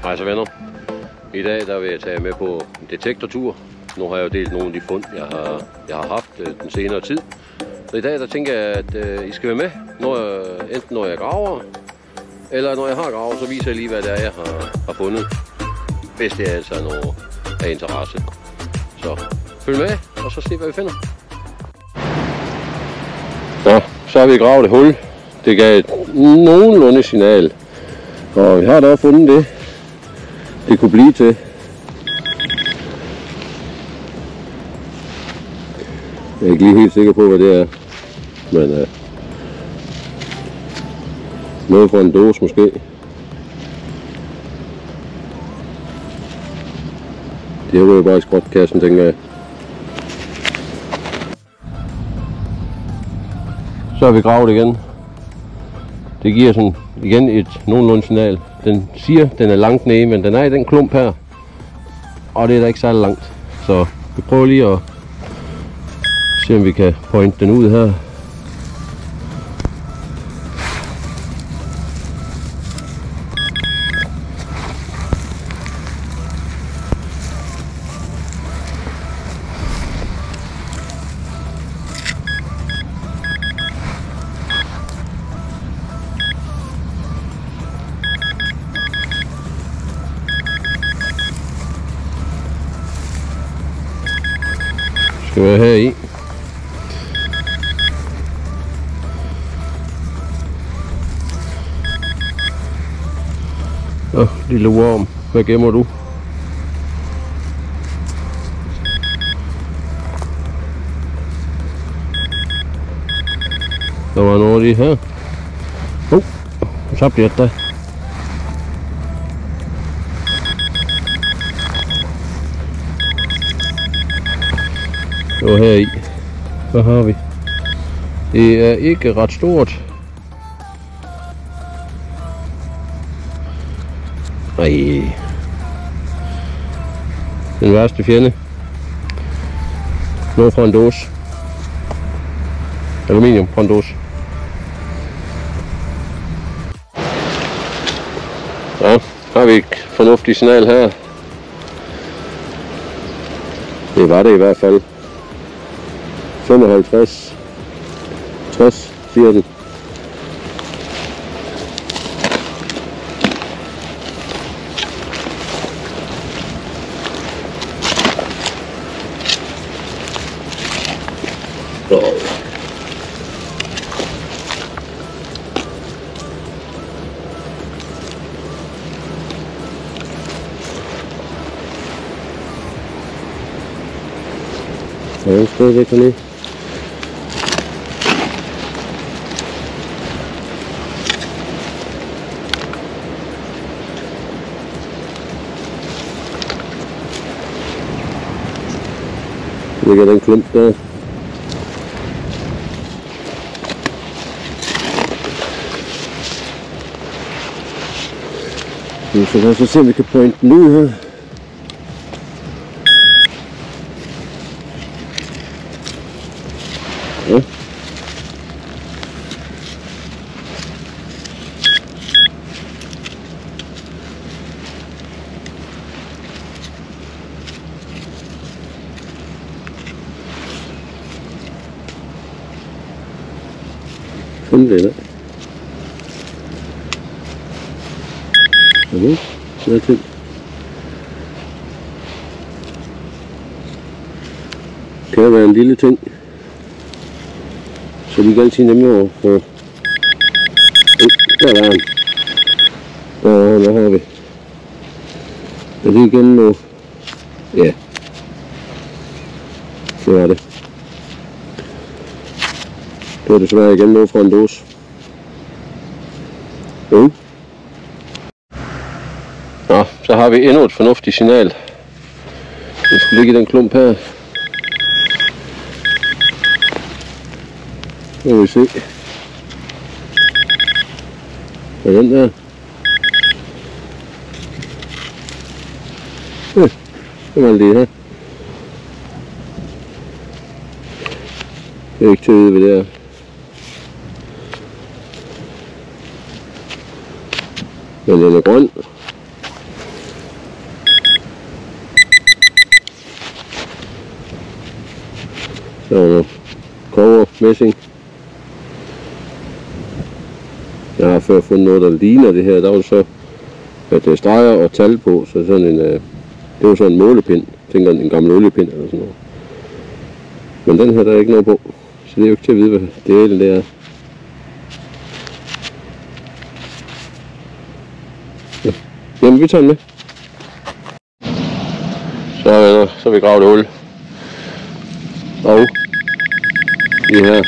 Hej så venner. I dag der vil jeg tage med på en detektortur. Nu har jeg jo delt nogle af de fund, jeg har haft den senere tid. Så i dag der tænker jeg, at I skal være med, enten når jeg graver, eller når jeg har gravet, så viser jeg lige, hvad det er, jeg har fundet. Hvis det er altså noget af interesse. Så følg med, og så se, hvad vi finder. Ja, så har vi gravet et hul. Det gav et nogenlunde signal. Og vi har da fundet det kunne blive til. Jeg er ikke lige helt sikker på, hvad det er. Men noget fra en dåse måske. Det er jo bare i skrotkassen, tænker jeg. Så har vi gravet igen. Det giver sådan igen et nogenlunde signal. Den siger, den er langt nede, men den er i den klump her. Og det er da ikke særlig langt. Så vi prøver lige at se, om vi kan pointe den ud her. Skal være her i. Lille worm, hvad gemmer du? Der var noget lige her. Nu tabte jeg det. Det var her i. Hvad har vi? Det er ikke ret stort. Ej. Den værste fjende. Noget fra en dåse. Aluminium fra en dåse. Ja, har vi et fornuftigt signal her. Det var det i hvert fald. 55, 60, siger den. Ja, den står væk hernede. Ligger den klump der. Så lad os se, om vi kan pointe den ud her. Ja. Sådan det der. Så er det. Kan være en lille ting. Så vi kan altid nemmere at få. Der var den. Og hvad har vi? Er det igen nu? Ja. Det var det. Det var desværre igen noget fra en dåse. Jo. Nå, så har vi endnu et fornuftigt signal. Det skal ligge i den klump her. Nu vil vi se. Hvad er den der? Ja, det var det her. Det er ikke til at vide, hvad det er. Men den er grøn. Så er der kover, messing. Jeg har før fundet noget, der ligner det her. Der var så at streger og tal på, så sådan en, det var sådan en målepind. Jeg tænker en gammel oliepind eller sådan noget. Men den her der er ikke noget på, så det er jo ikke til at vide, hvad det er. Ja. Jamen, vi tager den med. Så har vi gravet et hul. Og det her.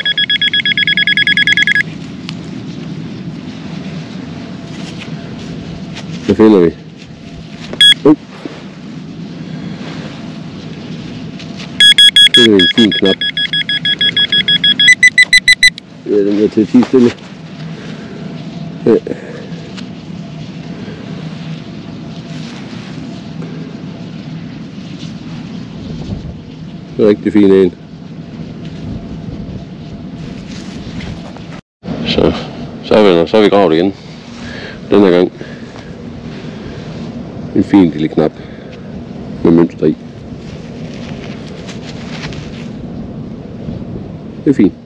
Det finder vi. Det er en fin knap. Ja, den er til at tige stille. Ja. Det er rigtig fin en. Så har vi gravet igen. Den her gang. En fin lille knap med mønster i. Det er fint.